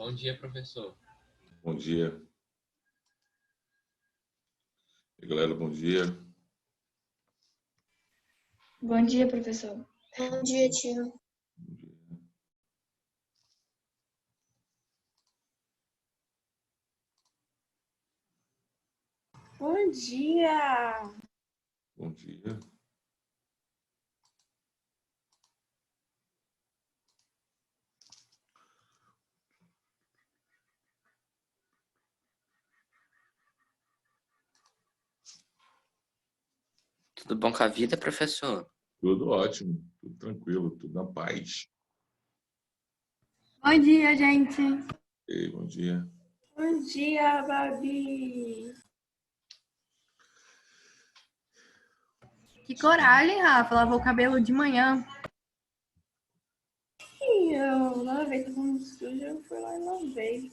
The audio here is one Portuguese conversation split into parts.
Bom dia, professor. Bom dia. E aí, galera, bom dia. Bom dia, professor. Bom dia, tio. Bom dia. Bom dia. Bom dia. Tudo bom com a vida, professor? Tudo ótimo, tudo tranquilo, tudo na paz. Bom dia, gente. E aí, bom dia. Bom dia, Babi. Que coragem, Rafa. Lavou o cabelo de manhã. E eu lavei, tava muito sujo, eu fui lá e lavei.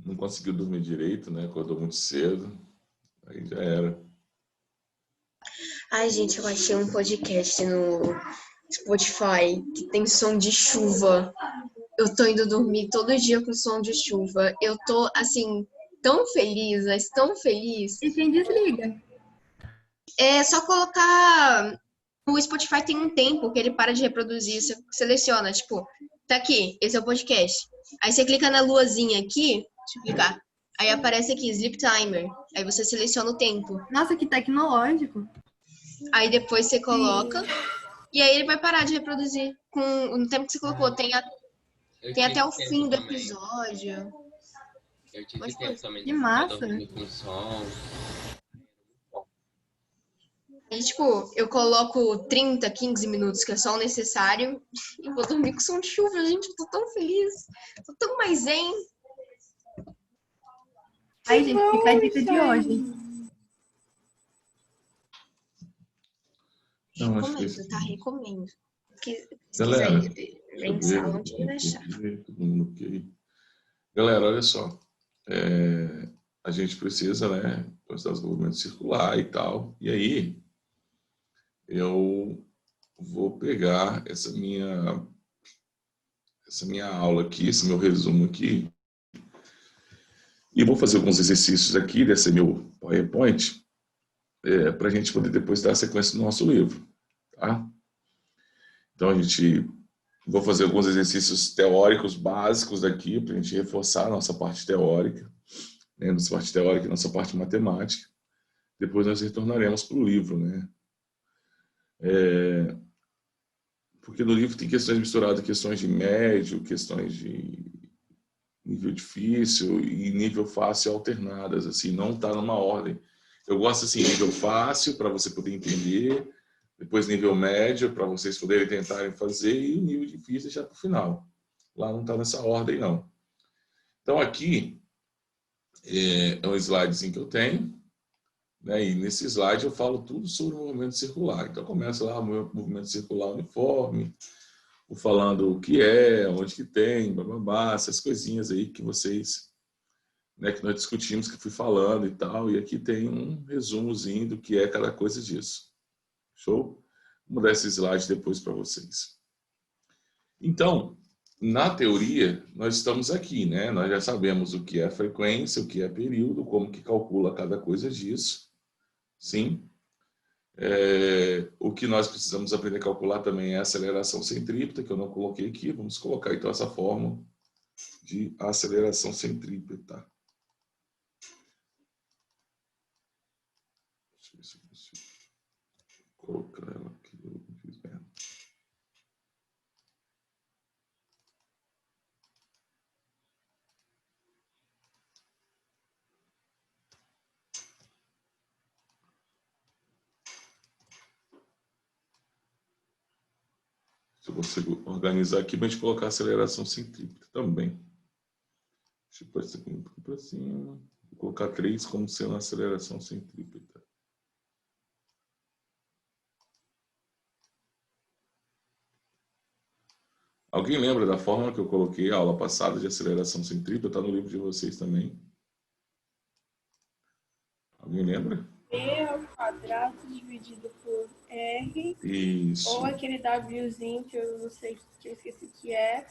Não conseguiu dormir direito, né? Acordou muito cedo. Aí já era. Ai, gente, eu achei um podcast no Spotify que tem som de chuva. Eu tô indo dormir todo dia com som de chuva. Eu tô, assim, tão feliz, mas tão feliz. E quem desliga? É só colocar... O Spotify tem um tempo que ele para de reproduzir. Você seleciona, tipo, tá aqui, esse é o podcast. Aí você clica na luazinha aqui, deixa eu clicar. Aí aparece aqui, Sleep Timer. Aí você seleciona o tempo. Nossa, que tecnológico. Aí depois você coloca. E aí ele vai parar de reproduzir com o tempo que você colocou. Tem até o fim do episódio. Eu tive Mas, tempo também que de ficar massa. dormindo com som. Aí, tipo, eu coloco 30, 15 minutos, que é só o necessário. E vou dormir com som de chuva, gente. Eu tô tão feliz. Tô tão mais zen. Aí, gente, fica a dica de hoje. Não, acho que Recomendo, tá? Recomendo. Se Galera, quiser pensar onde vai deixar. todo mundo ok. Galera, olha só. A gente precisa, né? Gostar do movimento circular e tal. E aí, eu vou pegar essa minha aula aqui, esse meu resumo aqui, e vou fazer alguns exercícios aqui desse meu PowerPoint, para a gente poder depois dar a sequência do nosso livro, tá? Então, vou fazer alguns exercícios teóricos básicos aqui, para a gente reforçar a nossa parte teórica, né? Nossa parte teórica e nossa parte matemática. Depois nós retornaremos para o livro, né? Porque no livro tem questões misturadas, questões de médio, questões de nível difícil e nível fácil alternadas, assim, não está numa ordem. Eu gosto assim, nível fácil para você poder entender, depois nível médio para vocês poderem tentarem fazer e o nível difícil já para o final. Lá não está nessa ordem não. Então aqui é um slidezinho que eu tenho, né? E nesse slide eu falo tudo sobre o movimento circular. Então começa lá o movimento circular uniforme, falando o que é, onde que tem, bababá, essas coisinhas aí que vocês, né, que nós discutimos, que eu fui falando e tal, e aqui tem um resumozinho do que é cada coisa disso. Show? Vou mudar esse slide depois para vocês. Então, na teoria, nós estamos aqui, né? Nós já sabemos o que é frequência, o que é período, como que calcula cada coisa disso. Sim? O que nós precisamos aprender a calcular também é a aceleração centrípeta, que eu não coloquei aqui. Vamos colocar então essa fórmula de aceleração centrípeta. Deixa eu ver se eu consigo colocar ela aqui. Eu fiz merda. Se eu consigo organizar aqui para a gente colocar a aceleração centrípeta também. Deixa eu pôr isso aqui um pouco para cima. Vou colocar 3 como sendo a aceleração centrípeta. Alguém lembra da fórmula que eu coloquei a aula passada de aceleração centrípeta? Está no livro de vocês também. Alguém lembra? ao quadrado dividido por R, Isso. ou aquele Wzinho que eu não sei, que eu esqueci que é,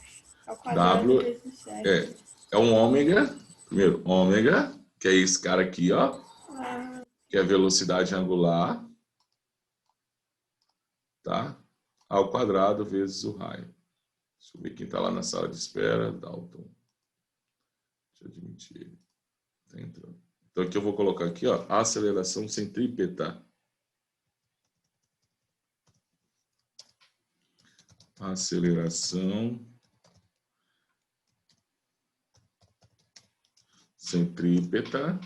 ao quadrado W vezes 7. é um ômega, primeiro, ômega, que é esse cara aqui, ó, que é a velocidade angular, tá? Ao quadrado vezes o raio. Deixa eu ver quem está lá na sala de espera, Dalton. Deixa eu admitir ele. Tá entrando. Então aqui eu vou colocar aqui, ó, aceleração centrípeta. Aceleração centrípeta.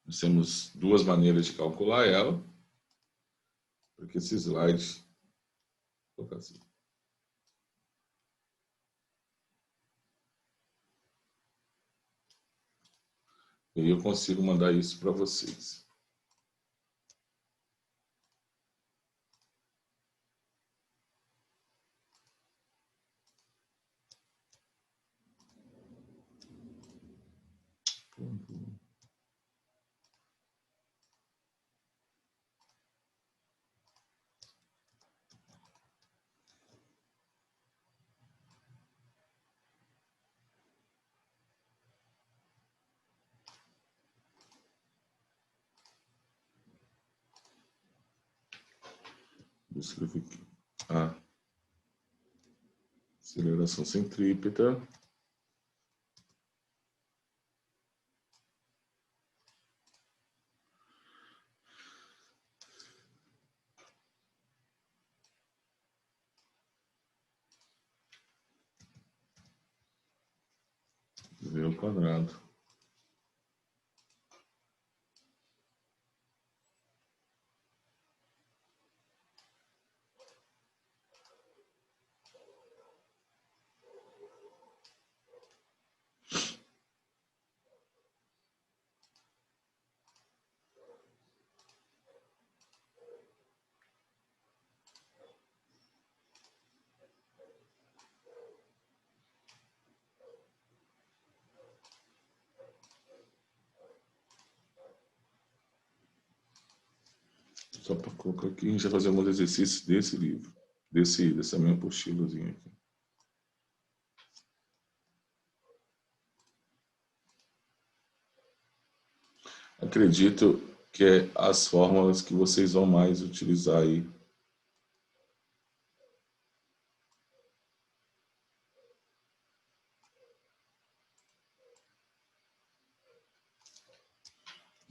Nós temos duas maneiras de calcular ela. Porque esse slide... Vou colocar assim. E aí eu consigo mandar isso para vocês. Vou escrever aqui. Aceleração centrípeta. V ao quadrado. Só para colocar aqui, a gente vai fazer alguns exercícios desse livro, dessa minha apostilazinha aqui. Acredito que é as fórmulas que vocês vão mais utilizar aí.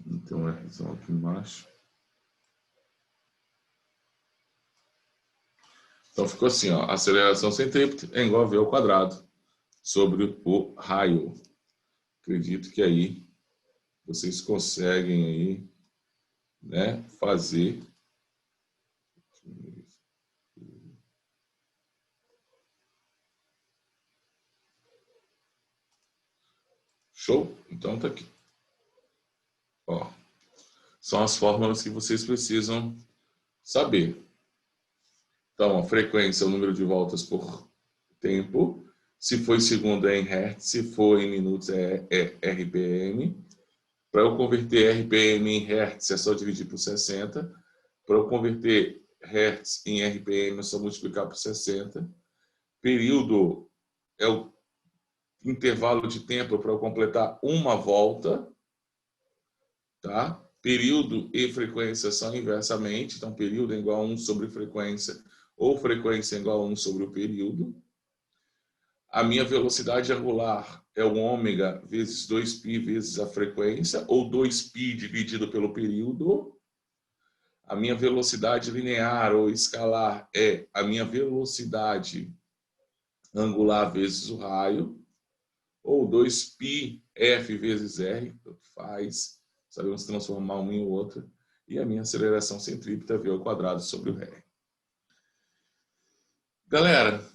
Então, a razão aqui embaixo. Então, ficou assim, ó, aceleração centrípeta é igual a V ao quadrado sobre o raio. Acredito que aí vocês conseguem aí, né, fazer. Show? Então, tá aqui. Ó, são as fórmulas que vocês precisam saber. Então, a frequência é o número de voltas por tempo. Se for em segundo é em hertz, se for em minutos é RPM. Para eu converter RPM em hertz é só dividir por 60. Para eu converter hertz em RPM é só multiplicar por 60. Período é o intervalo de tempo para eu completar uma volta. Tá? Período e frequência são inversamente. Então, período é igual a 1 sobre frequência ou frequência é igual a 1 sobre o período. A minha velocidade angular é o ômega vezes 2π vezes a frequência, ou 2π dividido pelo período. A minha velocidade linear ou escalar é a minha velocidade angular vezes o raio, ou 2π f vezes r, faz, sabemos transformar uma em outra, e a minha aceleração centrípeta V ao quadrado sobre o r. Galera,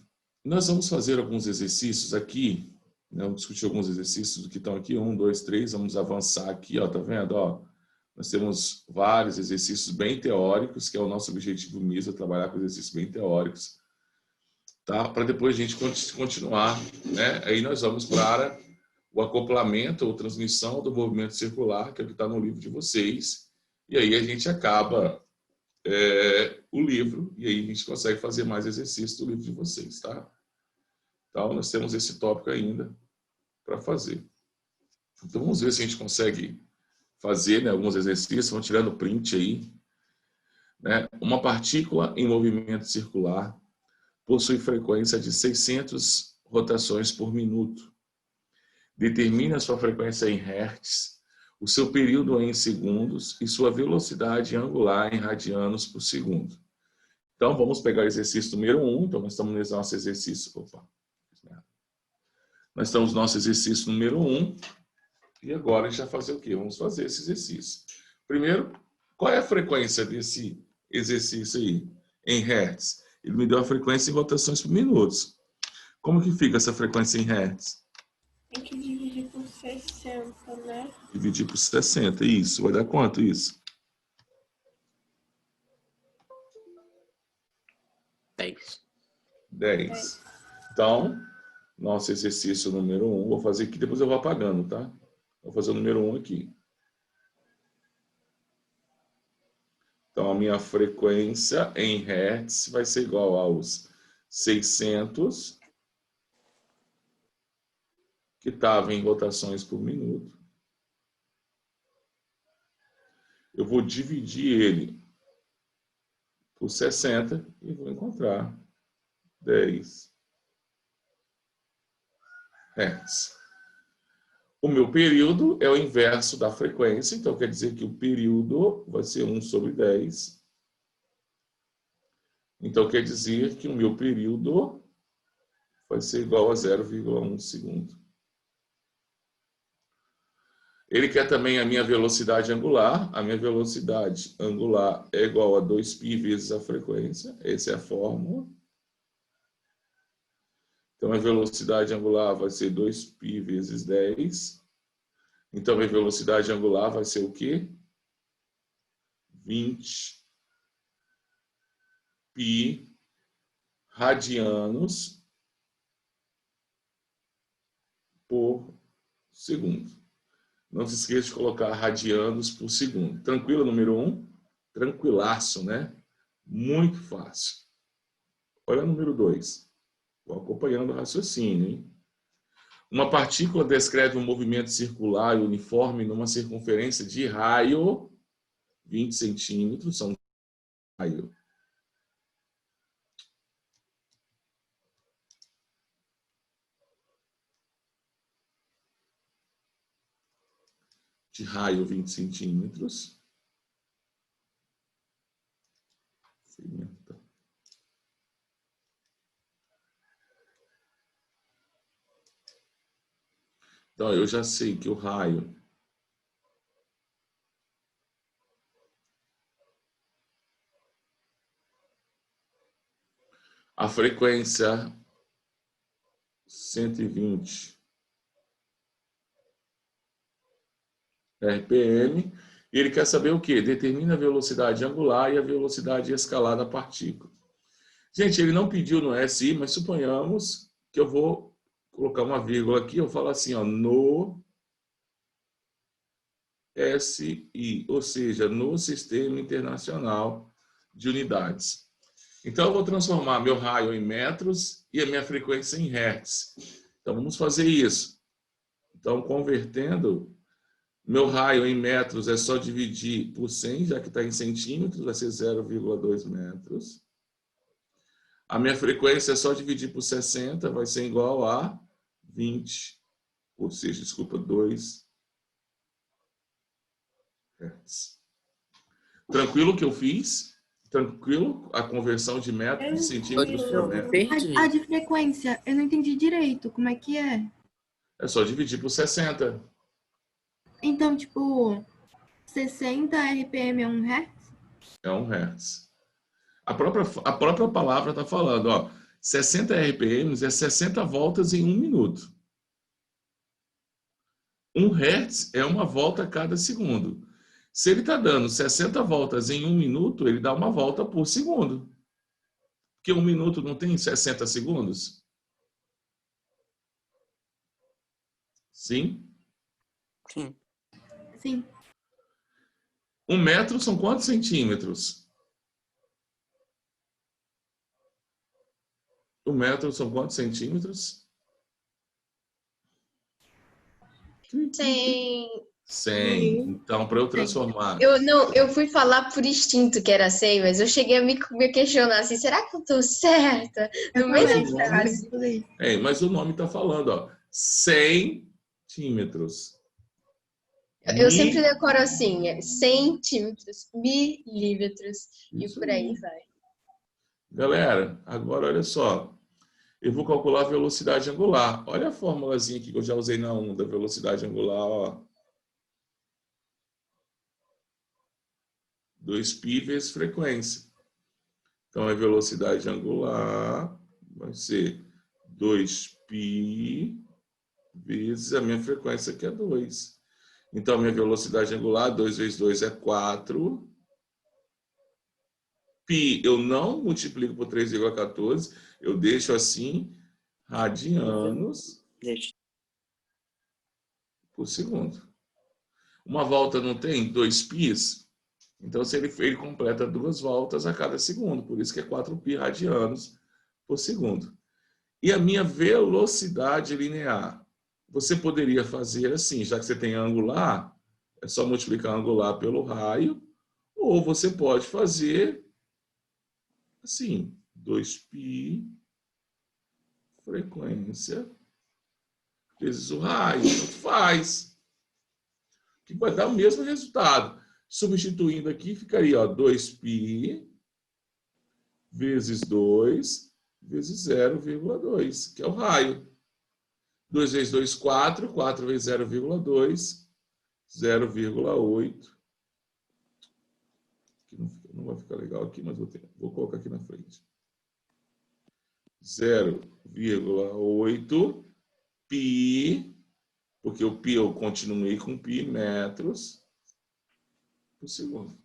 nós vamos fazer alguns exercícios aqui, né? Vamos discutir alguns exercícios que estão aqui, 1, 2, 3, vamos avançar aqui, ó, tá vendo? Ó, nós temos vários exercícios bem teóricos, que é o nosso objetivo mesmo, trabalhar com exercícios bem teóricos, tá? Para depois a gente continuar, né? Aí nós vamos para o acoplamento ou transmissão do movimento circular, que é o que está no livro de vocês. E aí a gente acaba o livro e aí a gente consegue fazer mais exercícios do livro de vocês, tá? Então, nós temos esse tópico ainda para fazer. Então, vamos ver se a gente consegue fazer, né, alguns exercícios. Vamos tirando print aí. Né? Uma partícula em movimento circular possui frequência de 600 rotações por minuto. Determine a sua frequência em hertz, o seu período em segundos e sua velocidade angular em radianos por segundo. Então, vamos pegar o exercício número 1. Então, nós estamos nesse nosso exercício... Opa! Nós estamos no nosso exercício número 1. E agora a gente vai fazer o quê? Vamos fazer esse exercício. Primeiro, qual é a frequência desse exercício aí? Em hertz. Ele me deu a frequência em rotações por minutos. Como que fica essa frequência em hertz? Tem que dividir por 60, né? Dividir por 60, isso. Vai dar quanto isso? 10. Então, nosso exercício número 1, vou fazer aqui, depois eu vou apagando, tá? Vou fazer o número 1 aqui. Então, a minha frequência em hertz vai ser igual aos 600, que estava em rotações por minuto. Eu vou dividir ele por 60 e vou encontrar 10 hertz. O meu período é o inverso da frequência, então quer dizer que o período vai ser 1 sobre 10. Então quer dizer que o meu período vai ser igual a 0,1 segundo. Ele quer também a minha velocidade angular. A minha velocidade angular é igual a 2π vezes a frequência. Essa é a fórmula. Então, a velocidade angular vai ser 2π vezes 10. Então, a velocidade angular vai ser o quê? 20π radianos por segundo. Não se esqueça de colocar radianos por segundo. Tranquilo, número 1? Tranquilaço, né? Muito fácil. Olha o número 2. Vou acompanhando o raciocínio, hein? Uma partícula descreve um movimento circular e uniforme numa circunferência de raio 20 centímetros. São raio. De raio 20 centímetros. Então, eu já sei que o raio a frequência 120 RPM, e ele quer saber o quê? Determina a velocidade angular e a velocidade escalar da partícula. Gente, ele não pediu no SI, mas suponhamos que eu vou colocar uma vírgula aqui, eu falo assim, ó, no SI, ou seja, no Sistema Internacional de Unidades. Então, eu vou transformar meu raio em metros e a minha frequência em hertz. Então, vamos fazer isso. Então, convertendo, meu raio em metros é só dividir por 100, já que está em centímetros, vai ser 0,2 metros. A minha frequência é só dividir por 60, vai ser igual a 20, ou seja, desculpa, 2 hertz. Tranquilo o que eu fiz? Tranquilo a conversão de metros e centímetros por metro? A de frequência, eu não entendi direito. Como é que é? É só dividir por 60. Então, tipo, 60 RPM é 1 Hz? É 1 hertz. A própria palavra está falando, ó, 60 RPMs é 60 voltas em 1 minuto. 1 hertz é uma volta a cada segundo. Se ele está dando 60 voltas em 1 minuto, ele dá uma volta por segundo. Porque 1 minuto não tem 60 segundos? Sim? Sim. Sim. 1 metro são quantos centímetros? 1 metro são quantos centímetros? 100. 100. Então, para eu transformar... Eu fui falar por instinto que era 100, mas eu cheguei a me questionar assim, será que eu tô certa? No meio também, da frase. Mas o nome está falando, ó, centímetros. Eu sempre decoro assim, centímetros, milímetros e Isso por aí aí. vai. Galera, agora olha só. Eu vou calcular a velocidade angular. Olha a formulazinha aqui que eu já usei na 1 da velocidade angular, ó. 2π vezes frequência. Então, a velocidade angular vai ser 2π vezes a minha frequência, que é 2. Então, a minha velocidade angular, 2 vezes 2 é 4. Π eu não multiplico por 3,14, eu deixo assim, radianos Deixa. por segundo. Uma volta não tem 2 πs? Então, se ele completa 2 voltas a cada segundo, por isso que é 4π radianos por segundo. E a minha velocidade linear? Você poderia fazer assim, já que você tem angular, é só multiplicar angular pelo raio, ou você pode fazer assim, 2π frequência vezes o raio, tanto faz. Que vai dar o mesmo resultado. Substituindo aqui, ficaria ó, 2π vezes 2 vezes 0,2, que é o raio. 2 vezes 2, 4. 4 vezes 0,2, 0,8. Não vai ficar legal aqui, mas vou colocar aqui na frente. 0,8 π, porque o π eu continuei com π, metros por segundo.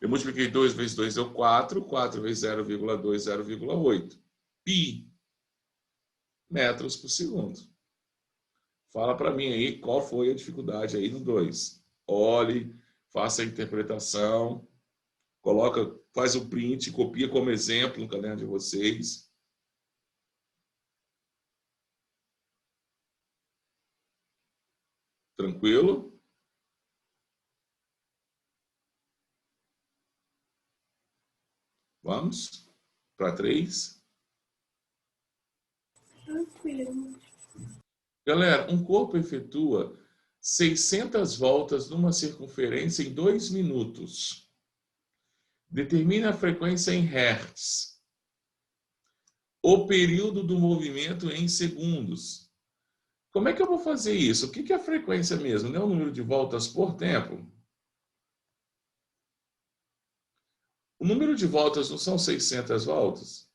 Eu multipliquei 2 vezes 2 deu 4, 4 vezes 0,2, 0,8. Π metros por segundo. Fala para mim aí qual foi a dificuldade aí no 2. Olhe, faça a interpretação, coloca, faz o print, copia como exemplo no caderno de vocês. Tranquilo? Vamos para 3. Tranquilo. Galera, um corpo efetua 600 voltas numa circunferência em 2 minutos. Determina a frequência em hertz. O período do movimento em segundos. Como é que eu vou fazer isso? O que é a frequência mesmo? Não é o número de voltas por tempo? O número de voltas não são 600 voltas?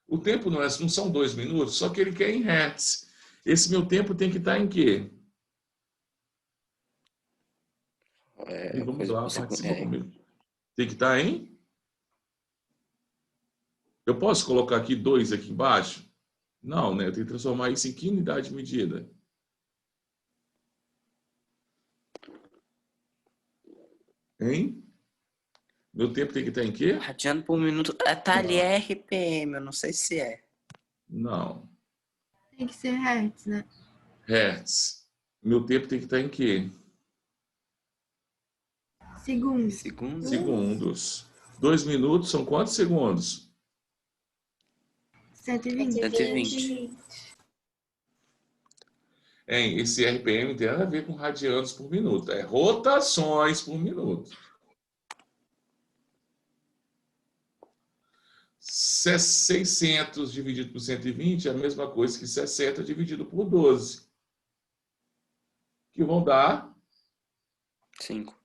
O tempo não são 2 minutos, só que ele quer em hertz. Esse meu tempo tem que estar em quê? E vamos lá, participa comigo. Tem que estar em? Eu posso colocar aqui 2 aqui embaixo? Não, né? Eu tenho que transformar isso em que unidade de medida? Hein? Meu tempo tem que estar em quê? Radiano por minuto. Tá ali, é RPM, eu não sei se é. Não. Tem que ser hertz, né? Hertz. Meu tempo tem que estar em quê? Segundos. Segundos. 2 minutos são quantos segundos? 120. 120. Esse RPM tem nada a ver com radianos por minuto. É rotações por minuto. 600 dividido por 120 é a mesma coisa que 60 dividido por 12. Que vão dar 5.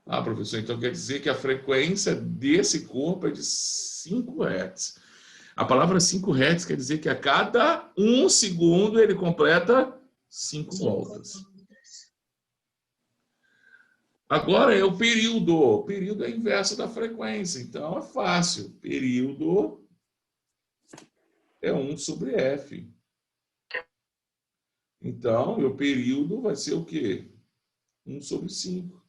Ah, professor, então quer dizer que a frequência desse corpo é de 5 Hz. A palavra 5 Hz quer dizer que a cada 1 segundo ele completa 5 voltas. Agora é o período. O período é inverso da frequência, então é fácil. Período é 1 sobre F. Então, meu período vai ser o quê? 1 sobre 5.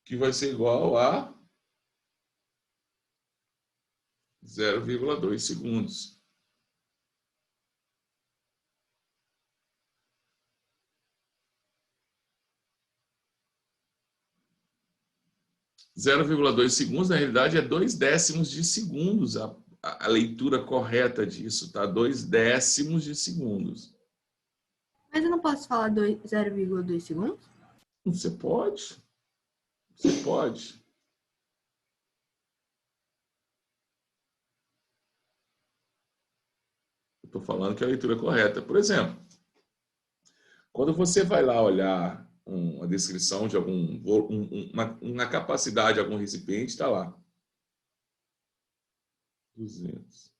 Que vai ser igual a 0,2 segundos. Zero vírgula dois segundos, na realidade, é 2/10 de segundos a leitura correta disso, tá? 2/10 de segundos. Mas eu não posso falar 0,2 segundos? Você pode. Você pode. Eu estou falando que é a leitura correta. Por exemplo, quando você vai lá olhar uma descrição de uma capacidade de algum recipiente, está lá. 200.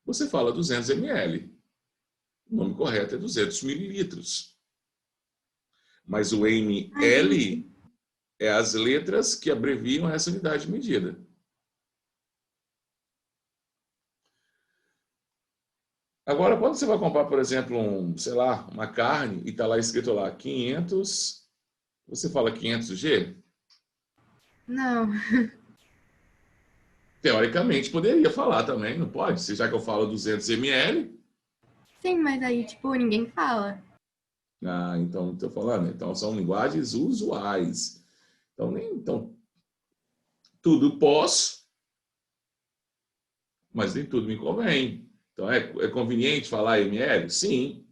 Você fala 200 ml. O nome correto é 200 mililitros. Mas o ml é as letras que abreviam essa unidade de medida. Agora, quando você vai comprar, por exemplo, uma carne e está lá escrito lá 500, você fala 500G? Não. Teoricamente, poderia falar também, não pode? Já que eu falo 200 ml. Sim, mas aí, tipo, ninguém fala. Ah, então, estou falando. Então, são linguagens usuais. Então, tudo posso, mas nem tudo me convém. Então, é conveniente falar ml? Sim.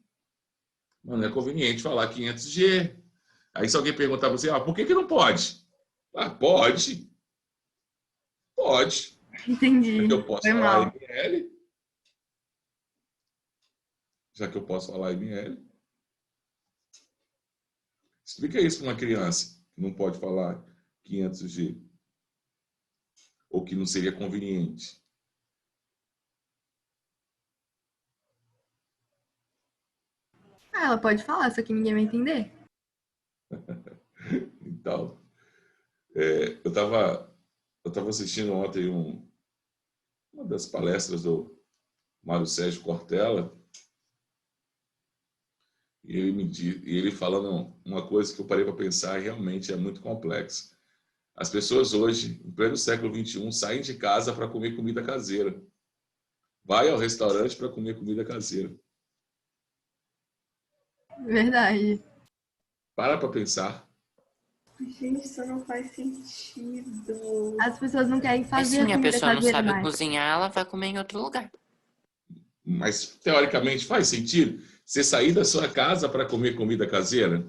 Mas não é conveniente falar 500G. Aí, se alguém perguntar para você, por que não pode? Pode. Pode. Entendi. Já que eu posso Foi falar mal. ml. Já que eu posso falar ml. Explica isso para uma criança que não pode falar 500G. Ou que não seria conveniente. Ela pode falar, só que ninguém vai entender. Então, eu estava assistindo ontem uma das palestras do Mário Sérgio Cortella e ele falando uma coisa que eu parei para pensar e realmente é muito complexa. As pessoas hoje, em pleno século XXI, saem de casa para comer comida caseira. Vai ao restaurante para comer comida caseira. Verdade. Para pensar. Gente, isso não faz sentido. As pessoas não querem Mas fazer se a a comida pessoa não caseira sabe mais. cozinhar, ela vai comer em outro lugar. Mas, teoricamente, faz sentido você sair da sua casa para comer comida caseira?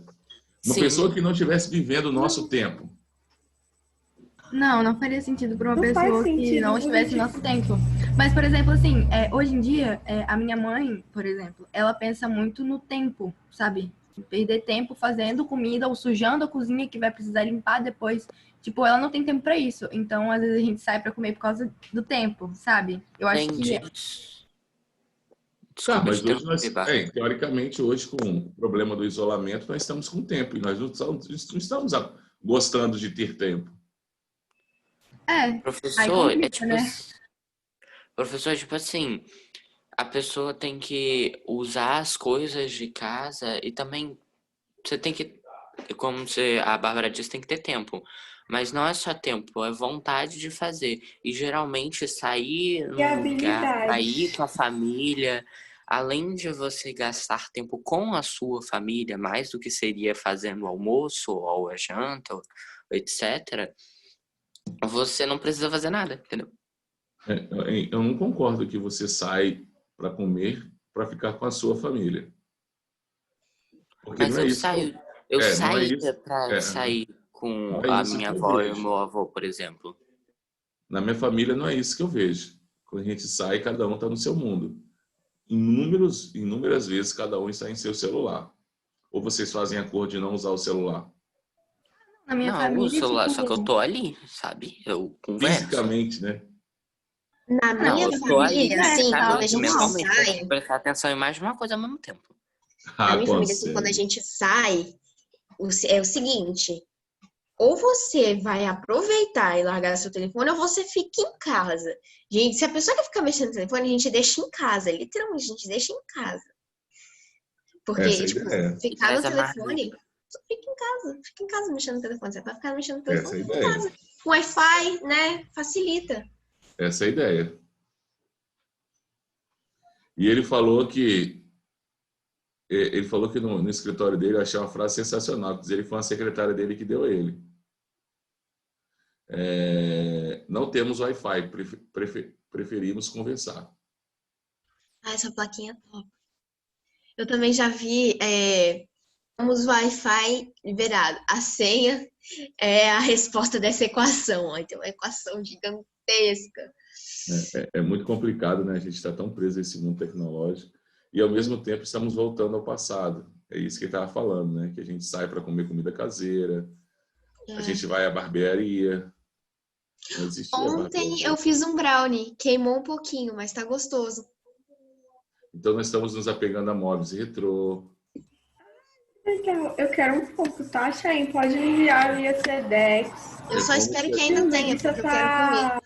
Uma Sim. pessoa que não estivesse vivendo o nosso tempo. Não faria sentido para uma Não faz pessoa que sentido, não estivesse no nosso tempo. Mas, por exemplo, assim, hoje em dia, a minha mãe, por exemplo, ela pensa muito no tempo, sabe? Perder tempo fazendo comida ou sujando a cozinha que vai precisar limpar depois. Tipo, ela não tem tempo para isso. Então, às vezes, a gente sai para comer por causa do tempo, sabe? Eu acho que Entendi. Tá, Desculpa mas te hoje nós, interromper, Bárbara. teoricamente, hoje com o problema do isolamento, nós estamos com tempo e nós não estamos gostando de ter tempo. aí Professor, complica, né? Professor, tipo assim, a pessoa tem que usar as coisas de casa e também você tem que, como a Bárbara disse, tem que ter tempo. Mas não é só tempo, é vontade de fazer. E geralmente sair E num lugar, habilidade. sair com a família, além de você gastar tempo com a sua família, mais do que seria fazendo o almoço ou a janta, etc., você não precisa fazer nada, entendeu? Eu não concordo que você sai para comer para ficar com a sua família. Porque Mas não é eu isso. saio, eu Não é saía isso. pra sair com Não é a isso minha que eu avó e o vejo. meu avô, por exemplo. Na minha família não é isso que eu vejo. Quando a gente sai, cada um está no seu mundo. Inúmeras vezes cada um está em seu celular. Ou vocês fazem acordo de não usar o celular? Na minha Não, eu uso o família, celular, tipo, só que eu tô ali, sabe? Eu converso. Fisicamente, né? Na Não, minha eu tô ali, família, assim, sabe? quando a gente Mentalmente, eu tenho que sai, prestar atenção em mais de uma coisa ao mesmo tempo. na minha família, assim, Consegue. quando a gente sai, é o seguinte, ou você vai aproveitar e largar seu telefone, ou você fica em casa. Gente, se a pessoa quer ficar mexendo no telefone, a gente deixa em casa. Literalmente, a gente deixa em casa. Essa é Porque, a tipo, ideia. E ficar no traz a telefone, só fica em casa mexendo no telefone. Você vai ficar mexendo no Essa é telefone, a fica em ideia. casa. O Wi-Fi, né, facilita. Essa é a ideia. E ele falou que no escritório dele, eu achei uma frase sensacional, que ele foi uma secretária dele que deu a ele. Não temos Wi-Fi, preferimos conversar. Ah, essa plaquinha é top. Eu também já vi, temos Wi-Fi liberado. A senha é a resposta dessa equação. Aí tem uma equação gigantesca. É muito complicado, né? A gente está tão preso a esse mundo tecnológico e, ao mesmo tempo, estamos voltando ao passado. É isso que ele estava falando, né? Que a gente sai para comer comida caseira, a gente vai à barbearia. Não existia Ontem barbearia. eu fiz um brownie, queimou um pouquinho, mas tá gostoso. Então, nós estamos nos apegando a móveis retrô. Então, eu quero um pouco, tá, Chain? Pode enviar via Sedex. Eu só como espero se- que ainda tenha, Melissa porque eu quero comer.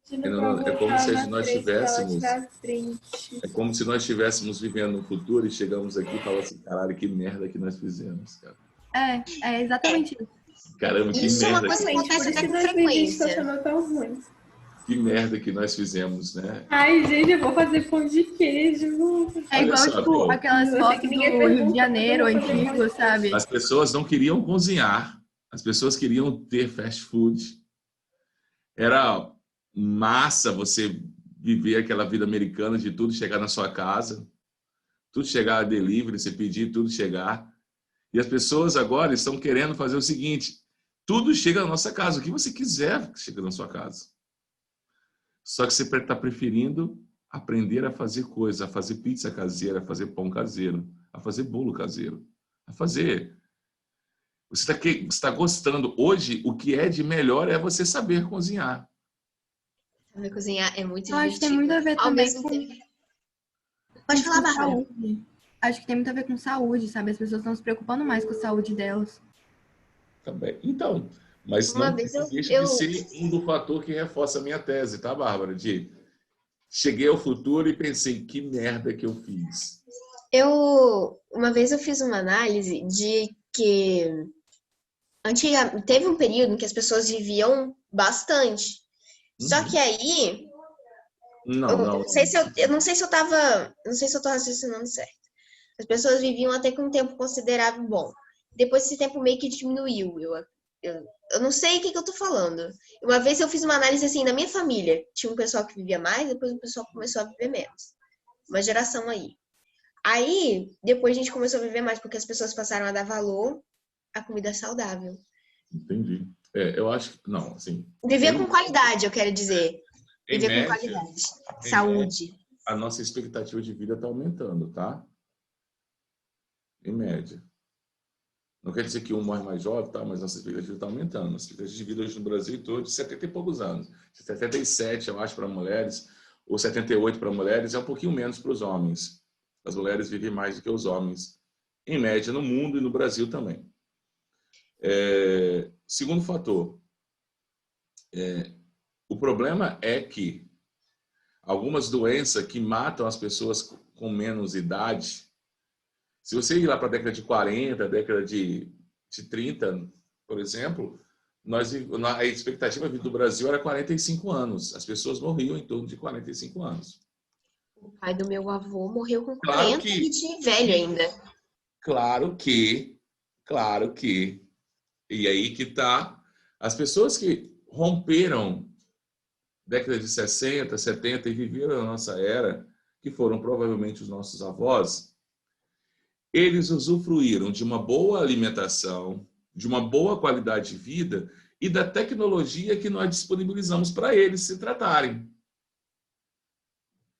pedindo Não, pra é como botar se na nós frente pra ela tivéssemos tirar print. É como se nós estivéssemos vivendo no futuro e chegamos aqui e falamos assim, caralho, que merda que nós fizemos, cara. É exatamente isso. Caramba, que Isso é uma merda, coisa que Gente, por acontece isso até que com 2020 tá frequência. sendo tão ruim. que merda que nós fizemos, né? Ai, gente, eu vou fazer pão de queijo. É Olha igual, só, tipo, Biel, aquelas Eu sei fotos que do ninguém Rio perguntou, de Janeiro mas eu vou fazer antigo, pão. sabe? as pessoas não queriam cozinhar, as pessoas queriam ter fast food. Era massa você viver aquela vida americana de tudo chegar na sua casa, tudo chegar a delivery, você pedir, tudo chegar. E as pessoas agora estão querendo fazer o seguinte, tudo chega na nossa casa, o que você quiser chega na sua casa. Só que você está preferindo aprender a fazer coisas, a fazer pizza caseira, a fazer pão caseiro, a fazer bolo caseiro, a fazer. Você está gostando. Hoje, o que é de melhor é você saber cozinhar. Saber cozinhar é muito Eu acho que tem muito divertido. a ver Ao também mesmo com, tempo. Pode com falar, Bárbara. saúde. Acho que tem muito a ver com saúde, sabe? As pessoas estão se preocupando mais com a saúde delas. Também. Então, mas Uma não vez deixa eu de ser um do fator que reforça a minha tese, tá, Bárbara? De cheguei ao futuro e pensei, que merda que eu fiz. Uma vez eu fiz uma análise de que teve um período em que as pessoas viviam bastante. Só que aí, Não, eu não. não sei se eu não sei se eu tava, não sei se eu tô raciocinando certo. As pessoas viviam até com um tempo considerável bom. Depois esse tempo meio que diminuiu. Eu não sei o que eu tô falando. Uma vez eu fiz uma análise assim, na minha família, tinha um pessoal que vivia mais, depois o pessoal começou a viver menos. Uma geração aí. Aí, depois a gente começou a viver mais, porque as pessoas passaram a dar valor à comida saudável. Entendi. Eu acho que, não, assim... Viver com qualidade, eu quero dizer. Em Viver com média, qualidade. Saúde. a nossa expectativa de vida está aumentando, tá? Em média. Não quer dizer que um morre mais jovem, tá? Mas nossa expectativa está aumentando. Nossa expectativa de vida hoje no Brasil todo de 70 e poucos anos. 77, eu acho, para mulheres, ou 78 para mulheres, é um pouquinho menos para os homens. As mulheres vivem mais do que os homens, em média, no mundo e no Brasil também. Segundo fator, o problema é que algumas doenças que matam as pessoas com menos idade, se você ir lá para a década de 40, década de 30, por exemplo, a expectativa de vida do Brasil era 45 anos. As pessoas morriam em torno de 45 anos. O pai do meu avô morreu com Claro 40 e de velho ainda. Claro que, e aí que tá, as pessoas que romperam década de 60, 70 e viveram a nossa era, que foram provavelmente os nossos avós, eles usufruíram de uma boa alimentação, de uma boa qualidade de vida e da tecnologia que nós disponibilizamos para eles se tratarem.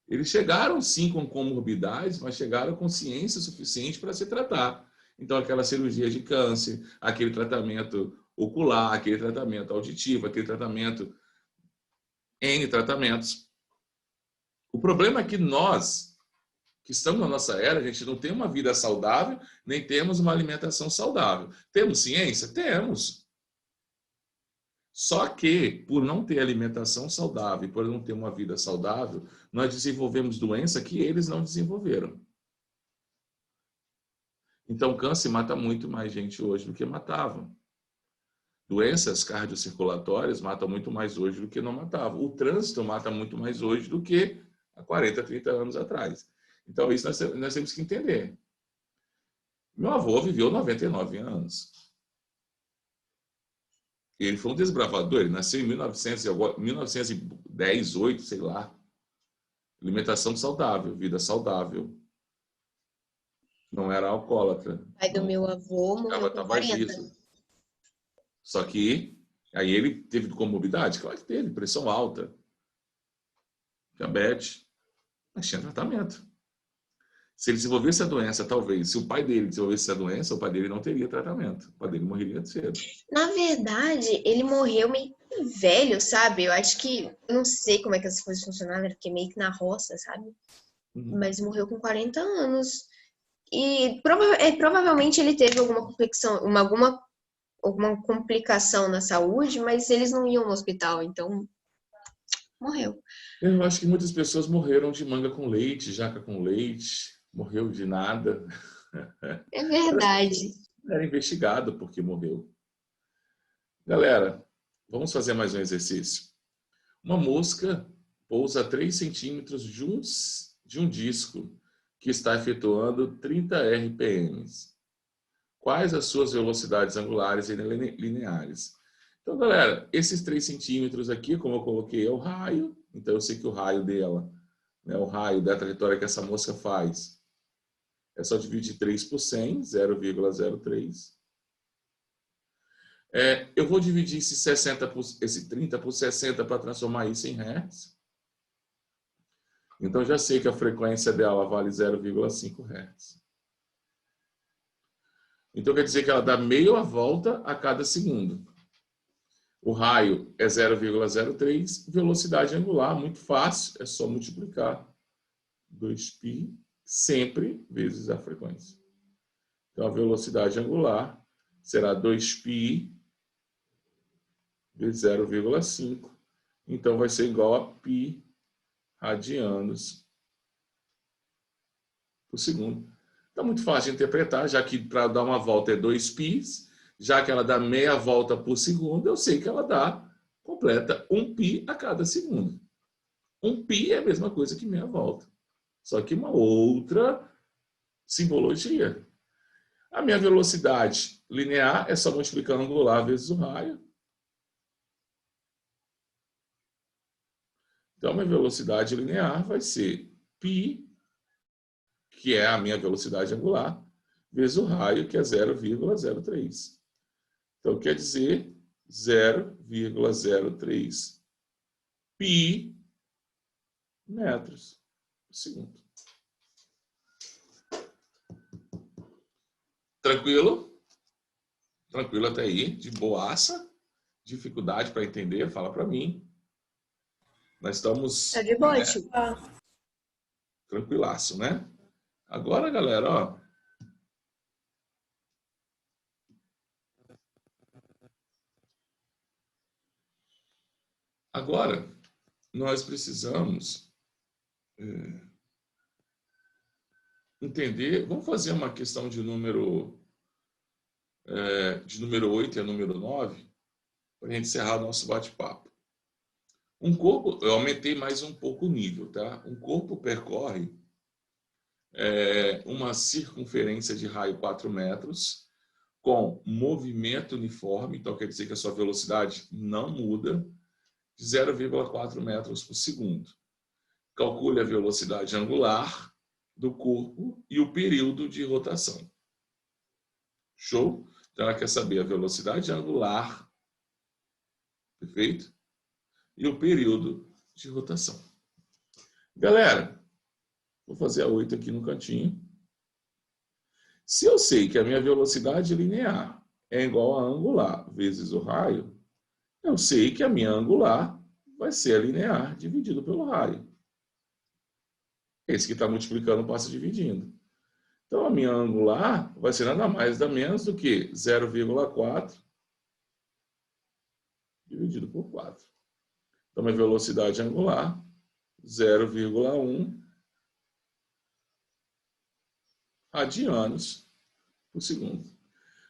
Eles chegaram, sim, com comorbidades, mas chegaram com ciência suficiente para se tratar. Então, aquela cirurgia de câncer, aquele tratamento ocular, aquele tratamento auditivo, aquele tratamento... N tratamentos. O problema é que nós, que estamos na nossa era, a gente não tem uma vida saudável, nem temos uma alimentação saudável. Temos ciência? Temos. Só que, por não ter alimentação saudável, por não ter uma vida saudável, nós desenvolvemos doença que eles não desenvolveram. Então, câncer mata muito mais gente hoje do que matava. Doenças cardiocirculatórias matam muito mais hoje do que não matavam. O trânsito mata muito mais hoje do que há 40, 30 anos atrás. Então, isso nós temos que entender. Meu avô viveu 99 anos. Ele foi um desbravador, ele nasceu em 1910, 8, sei lá. Alimentação saudável, vida saudável. Não era alcoólatra. O pai do meu avô morreu com 40. Só que aí ele teve comorbidade? Claro que teve, pressão alta, diabetes, mas tinha tratamento. Se ele desenvolvesse a doença, talvez, se o pai dele desenvolvesse a doença, o pai dele não teria tratamento. O pai dele morreria cedo. Na verdade, ele morreu meio velho, sabe? Eu acho que, não sei como é que essas coisas funcionavam, porque meio que na roça, sabe? Mas morreu com 40 anos. E provavelmente ele teve alguma complicação na saúde, mas eles não iam no hospital, então morreu. Eu acho que muitas pessoas morreram de manga com leite, jaca com leite, morreu de nada. É verdade. Era investigado porque morreu. Galera, vamos fazer mais um exercício. Uma mosca pousa a 3 centímetros de um disco que está efetuando 30 RPMs. Quais as suas velocidades angulares e lineares? Então, galera, esses 3 centímetros aqui, como eu coloquei, é o raio. Então, eu sei que o raio dela, né, o raio da trajetória que essa mosca faz, é só dividir 3 por 100, 0,03. Eu vou dividir esse 30 por 60 para transformar isso em hertz. Então, já sei que a frequência dela vale 0,5 hertz. Então, quer dizer que ela dá meia volta a cada segundo. O raio é 0,03, velocidade angular, muito fácil, é só multiplicar 2π sempre vezes a frequência. Então, a velocidade angular será 2π vezes 0,5. Então, vai ser igual a π radianos por segundo. Então, muito fácil de interpretar, já que para dar uma volta é 2π, já que ela dá meia volta por segundo, eu sei que ela completa 1π a cada segundo. 1π é a mesma coisa que meia volta, só que uma outra simbologia. A minha velocidade linear é só multiplicando angular vezes o raio. Então, a minha velocidade linear vai ser π, que é a minha velocidade angular, vezes o raio, que é 0,03. Então, quer dizer 0,03 π metros por segundo. Tranquilo? Tranquilo até aí? De boaça? Dificuldade para entender? Fala para mim. Nós estamos... Tá de boa, tio. Tranquilaço, né? Agora, galera, ó. Agora, nós precisamos entender... Vamos fazer uma questão de número 8 e a número 9, para a gente encerrar nosso bate-papo. Um corpo, eu aumentei mais um pouco o nível, tá? Um corpo percorre uma circunferência de raio 4 metros com movimento uniforme, então quer dizer que a sua velocidade não muda, de 0,4 metros por segundo. Calcule a velocidade angular do corpo e o período de rotação. Show? Então ela quer saber a velocidade angular, perfeito? E o período de rotação. Galera, vou fazer a 8 aqui no cantinho. Se eu sei que a minha velocidade linear é igual a angular vezes o raio, eu sei que a minha angular vai ser a linear dividido pelo raio. Esse que está multiplicando passa dividindo. Então, a minha angular vai ser nada mais nada menos do que 0,4 dividido por 4. Então, minha velocidade angular, 0,1 radianos por segundo.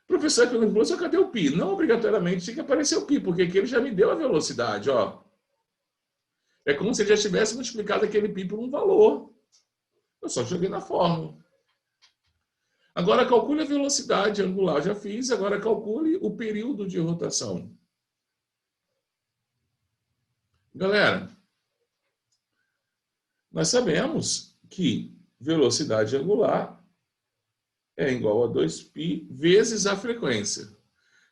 O professor perguntou, cadê o π? Não obrigatoriamente tem que aparecer o π, porque aqui ele já me deu a velocidade, ó. É como se ele já tivesse multiplicado aquele π por um valor. Eu só joguei na fórmula. Agora calcule a velocidade angular, já fiz. Agora calcule o período de rotação. Galera, nós sabemos que velocidade angular é igual a 2π vezes a frequência.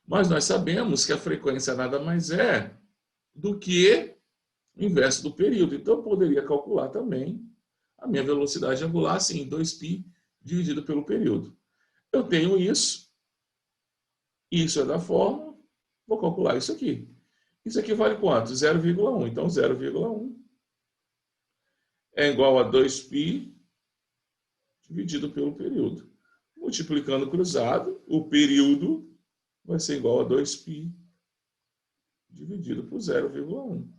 Mas nós sabemos que a frequência nada mais é do que o inverso do período. Então, eu poderia calcular também a minha velocidade angular, assim, 2π dividido pelo período. Eu tenho isso é da fórmula, vou calcular isso aqui. Isso aqui vale quanto? 0,1. Então, 0,1 é igual a 2π dividido pelo período. Multiplicando cruzado, o período vai ser igual a 2π dividido por 0,1.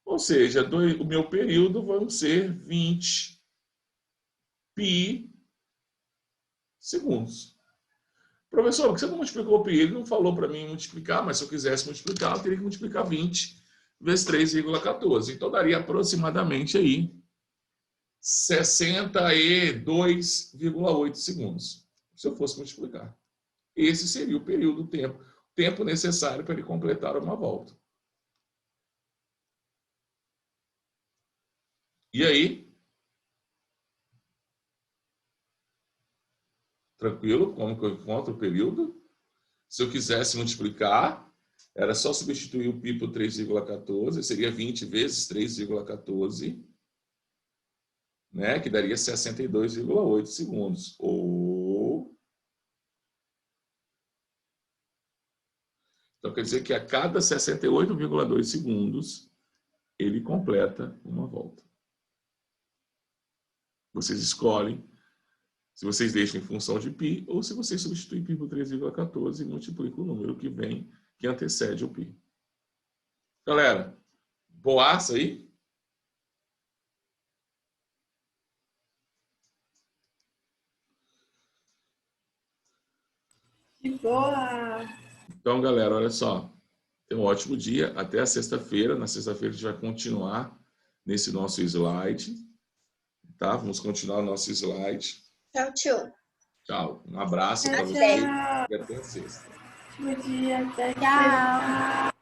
Ou seja, o meu período vão ser 20π segundos. Professor, por que você não multiplicou o π? Ele não falou para mim multiplicar, mas se eu quisesse multiplicar, eu teria que multiplicar 20 vezes 3,14. Então, daria aproximadamente aí 62,8 segundos, se eu fosse multiplicar. Esse seria o período, o tempo necessário para ele completar uma volta. E aí? Tranquilo? Como que eu encontro o período? Se eu quisesse multiplicar, era só substituir o π por 3,14, seria 20 vezes 3,14, né? Que daria 62,8 segundos. Então, quer dizer que a cada 68,2 segundos, ele completa uma volta. Vocês escolhem se vocês deixam em função de π ou se vocês substituem π por 3,14 e multiplicam o número que vem, que antecede o π. Galera, boaça aí? De boa! Então, galera, olha só. Tenha um ótimo dia. Até a sexta-feira. Na sexta-feira a gente vai continuar nesse nosso slide. Tá? Vamos continuar o nosso slide. Tchau, tchau. Tchau. Um abraço para Tchau. vocês e até a sexta. Bom dia, até Tchau.